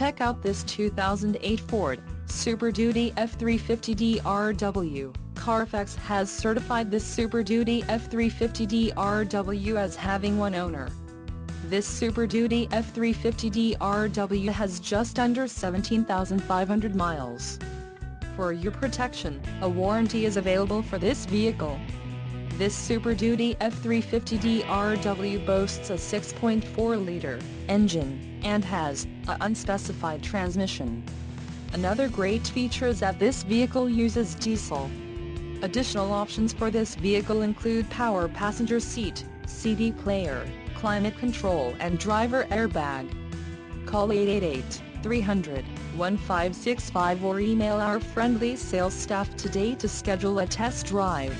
Check out this 2008 Ford Super Duty F-350 DRW. Carfax has certified this Super Duty F-350 DRW as having one owner. This Super Duty F-350 DRW has just under 17,500 miles. For your protection, a warranty is available for this vehicle. This Super Duty F-350 DRW boasts a 6.4-liter engine and has an unspecified transmission. Another great feature is that this vehicle uses diesel. Additional options for this vehicle include power passenger seat, CD player, climate control and driver airbag. Call 888-300-1565 or email our friendly sales staff today to schedule a test drive.